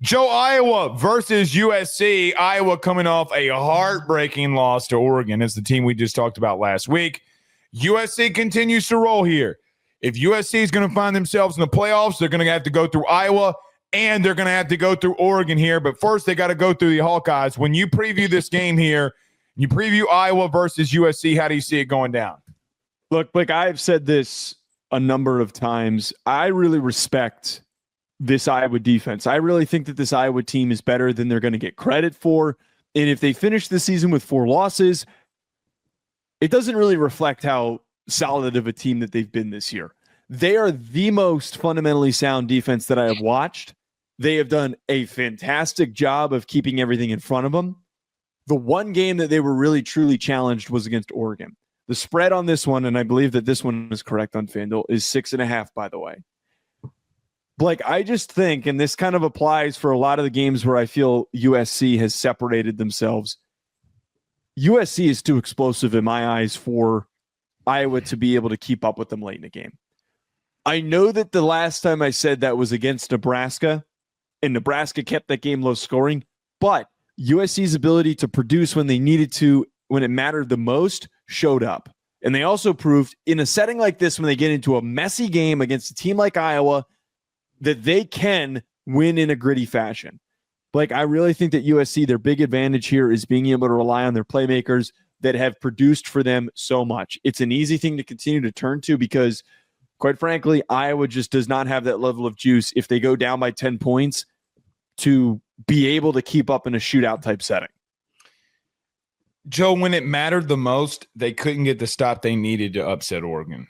Joe, Iowa versus USC. Iowa coming off a heartbreaking loss to Oregon. It's the team we just talked about last week. USC continues to roll here. If USC is going to find themselves in the playoffs, they're going to have to go through Iowa, and they're going to have to go through Oregon here. But first, they got to go through the Hawkeyes. When you preview this game here, you preview Iowa versus USC, how do you see it going down? Look, Blake, I've said this a number of times. I really respect this Iowa defense. I really think that this Iowa team is better than they're going to get credit for. And if they finish the season with 4 losses, it doesn't really reflect how solid of a team that they've been this year. They are the most fundamentally sound defense that I have watched. They have done a fantastic job of keeping everything in front of them. The one game that they were really truly challenged was against Oregon. The spread on this one, and I believe that this one is correct on FanDuel, is 6.5, by the way. Blake, I just think, and this kind of applies for a lot of the games where I feel USC has separated themselves, USC is too explosive in my eyes for Iowa to be able to keep up with them late in the game. I know that the last time I said that was against Nebraska, and Nebraska kept that game low scoring, but USC's ability to produce when they needed to, when it mattered the most, showed up. And they also proved in a setting like this, when they get into a messy game against a team like Iowa, that they can win in a gritty fashion. Like, I really think that USC, their big advantage here is being able to rely on their playmakers that have produced for them so much. It's an easy thing to continue to turn to because, quite frankly, Iowa just does not have that level of juice if they go down by 10 points to be able to keep up in a shootout type setting. Joe, when it mattered the most, they couldn't get the stop they needed to upset Oregon.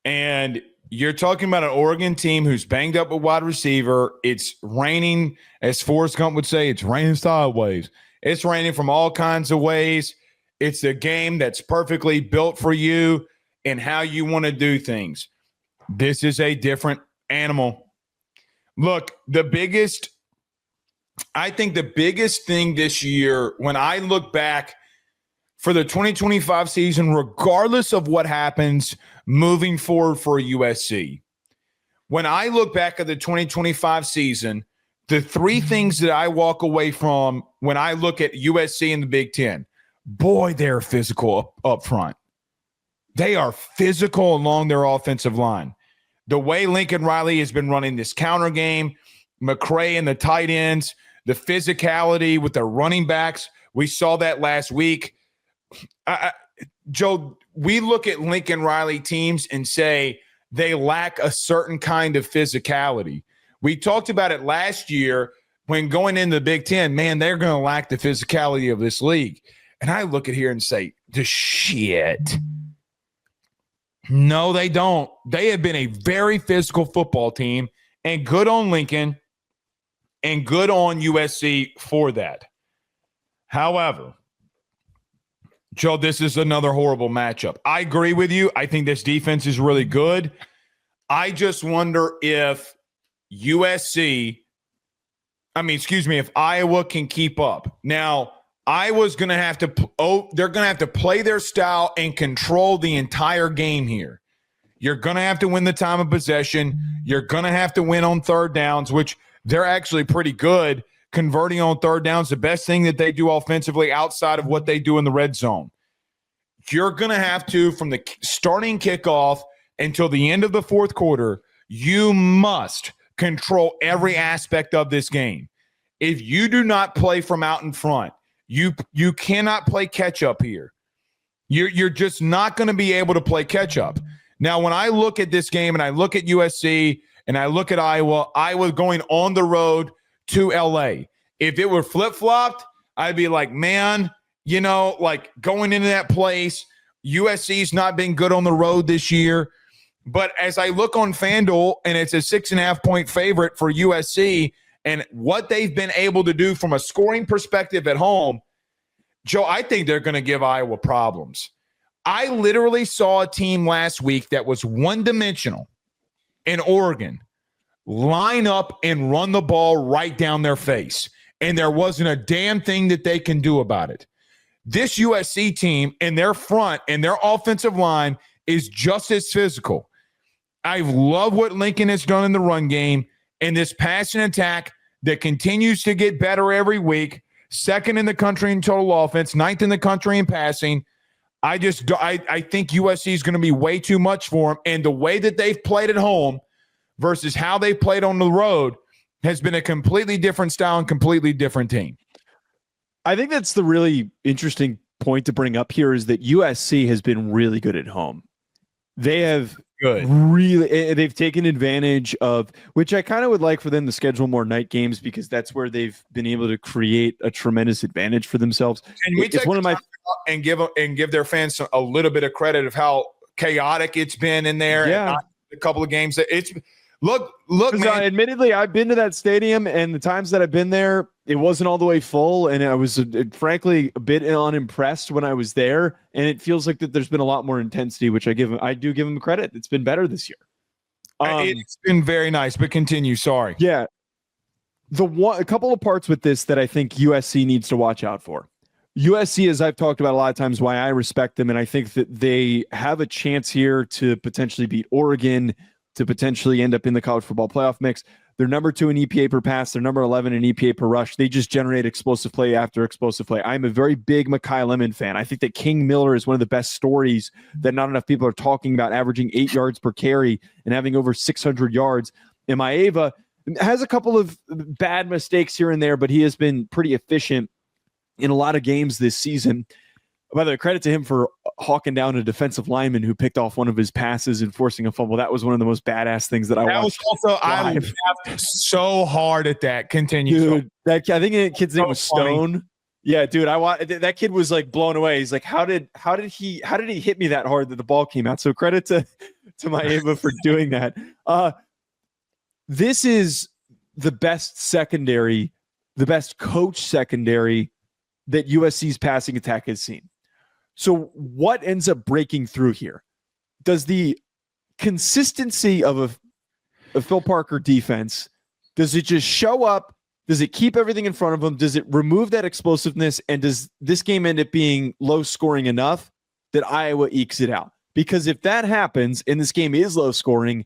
And you're talking about an Oregon team who's banged up with wide receiver. It's raining, as Forrest Gump would say, it's raining sideways. It's raining from all kinds of ways. It's a game that's perfectly built for you and how you want to do things. This is a different animal. Look, I think the biggest thing this year, when I look back for the 2025 season, regardless of what happens moving forward for USC, when I look back at the 2025 season, the 3 things that I walk away from when I look at USC in the Big Ten, boy, they're physical up front. They are physical along their offensive line. The way Lincoln Riley has been running this counter game, McCray and the tight ends, the physicality with the running backs, we saw that last week. Joe, we look at Lincoln Riley teams and say they lack a certain kind of physicality. We talked about it last year when going into the Big Ten, man, they're going to lack the physicality of this league. And I look at here and say, the shit. No, they don't. They have been a very physical football team, and good on Lincoln and good on USC for that. However, Joe, this is another horrible matchup. I agree with you. I think this defense is really good. I just wonder if if Iowa can keep up. Now, Iowa's going to have to they're going to have to play their style and control the entire game here. You're going to have to win the time of possession. You're going to have to win on third downs, which they're actually pretty good converting on third downs, the best thing that they do offensively outside of what they do in the red zone. You're going to have to, from the starting kickoff until the end of the fourth quarter, you must control every aspect of this game. If you do not play from out in front, you cannot play catch up here. You're just not going to be able to play catch up. Now, when I look at this game and I look at USC and I look at Iowa going on the road to LA. If it were flip-flopped, I'd be like, man, like going into that place, USC's not been good on the road this year. But as I look on FanDuel, and it's a 6.5-point favorite for USC, and what they've been able to do from a scoring perspective at home, Joe, I think they're going to give Iowa problems. I literally saw a team last week that was one-dimensional in Oregon line up and run the ball right down their face, and there wasn't a damn thing that they can do about it. This USC team and their front and their offensive line is just as physical. I love what Lincoln has done in the run game, and this passing attack that continues to get better every week, second in the country in total offense, ninth in the country in passing. I think USC is going to be way too much for them. And the way that they've played at home versus how they played on the road has been a completely different style and completely different team. I think that's the really interesting point to bring up here is that USC has been really good at home. They have they've taken advantage of, which I kind of would like for them to schedule more night games because that's where they've been able to create a tremendous advantage for themselves. And we take one of my and give their fans a little bit of credit of how chaotic it's been in there. Yeah, and a couple of games that it's look, man. Admittedly, I've been to that stadium, and the times that I've been there, it wasn't all the way full, and I was frankly a bit unimpressed when I was there. And it feels like that there's been a lot more intensity, which I do give them credit. It's been better this year. It's been very nice, but continue. Sorry. Yeah, a couple of parts with this that I think USC needs to watch out for. USC, as I've talked about a lot of times, why I respect them, and I think that they have a chance here to potentially beat Oregon, to potentially end up in the college football playoff mix. They're number 2 in EPA per pass. They're number 11 in EPA per rush. They just generate explosive play after explosive play. I'm a very big Mekhi Lemon fan. I think that King Miller is one of the best stories that not enough people are talking about, averaging 8 yards per carry and having over 600 yards. And Maiava has a couple of bad mistakes here and there, but he has been pretty efficient in a lot of games this season. By the way, credit to him for hawking down a defensive lineman who picked off one of his passes and forcing a fumble. That was one of the most badass things that I watched. I laughed so hard at that. Continue, dude. I think the kid's name was Stone. Funny. Yeah, dude. That kid was like blown away. He's like, how did he hit me that hard that the ball came out? So credit to Maiava for doing that. This is the best secondary, the best coach secondary that USC's passing attack has seen. So what ends up breaking through here? Does the consistency of a Phil Parker defense, does it just show up? Does it keep everything in front of them? Does it remove that explosiveness? And does this game end up being low scoring enough that Iowa ekes it out? Because if that happens and this game is low scoring,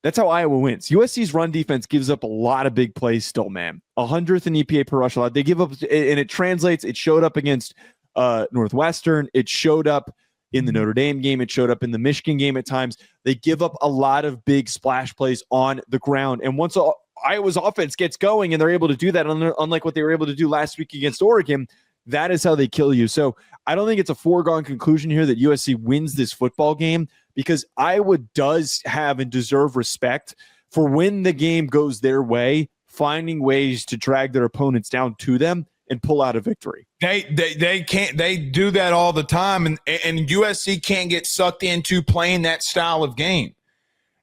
that's how Iowa wins. USC's run defense gives up a lot of big plays still, man. 100th in EPA per rush allowed. They give up, and it translates. It showed up against Northwestern. It showed up in the Notre Dame game. It showed up in the Michigan game at times. They give up a lot of big splash plays on the ground. And once Iowa's offense gets going and they're able to do that, unlike what they were able to do last week against Oregon, that is how they kill you. So I don't think it's a foregone conclusion here that USC wins this football game, because Iowa does have and deserve respect for when the game goes their way, finding ways to drag their opponents down to them and pull out a victory. They can't. They do that all the time, and USC can't get sucked into playing that style of game.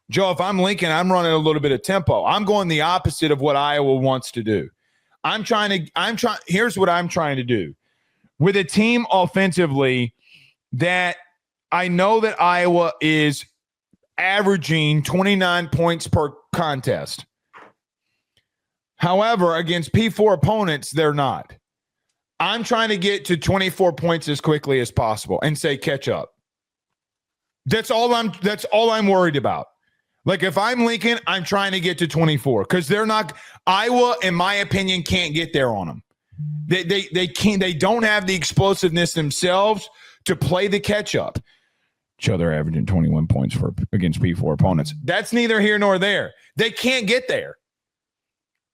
Joe, if I'm Lincoln, I'm running a little bit of tempo. I'm going the opposite of what Iowa wants to do. Here's what I'm trying to do with a team offensively that I know that Iowa is averaging 29 points per contest. However, against P4 opponents, they're not. I'm trying to get to 24 points as quickly as possible and say catch up. That's all I'm worried about. Like, if I'm Lincoln, I'm trying to get to 24 because they're not. Iowa, in my opinion, can't get there on them. They can't. They don't have the explosiveness themselves to play the catch up. So they're averaging 21 points against P4 opponents. That's neither here nor there. They can't get there.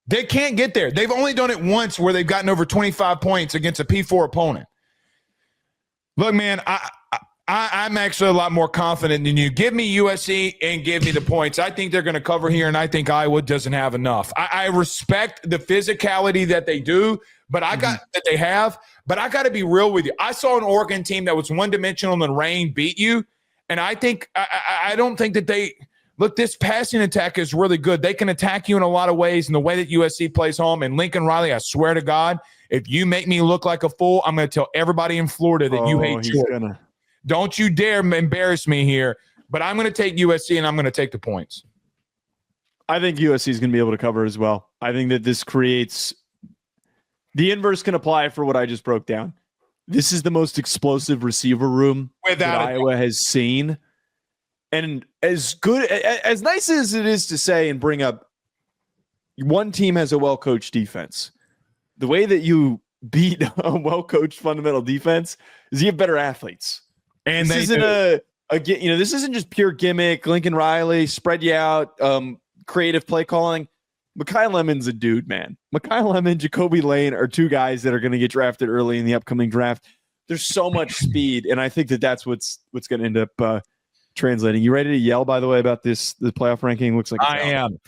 They can't get there. They've only done it once where they've gotten over 25 points against a P4 opponent. Look, man, I'm actually a lot more confident than you. Give me USC and give me the points. I think they're going to cover here, and I think Iowa doesn't have enough. I respect the physicality that they do, but I got to be real with you. I saw an Oregon team that was one-dimensional in the rain beat you, and I don't think that they – look, this passing attack is really good. They can attack you in a lot of ways, and the way that USC plays home. And Lincoln Riley, I swear to God, if you make me look like a fool, I'm going to tell everybody in Florida that you hate Jordan. Don't you dare embarrass me here. But I'm going to take USC, and I'm going to take the points. I think USC is going to be able to cover as well. I think that this creates – the inverse can apply for what I just broke down. This is the most explosive receiver room that Iowa has seen. And as nice as it is to say and bring up one team has a well-coached defense. The way that you beat a well-coached fundamental defense is you have better athletes. And this isn't this isn't just pure gimmick, Lincoln Riley, spread you out, creative play calling. Mekhi Lemon's a dude, man. Mekhi Lemon, Jacoby Lane are two guys that are going to get drafted early in the upcoming draft. There's so much speed, and I think that's what's going to end up translating. You ready to yell, by the way, about the playoff ranking? Looks like I am.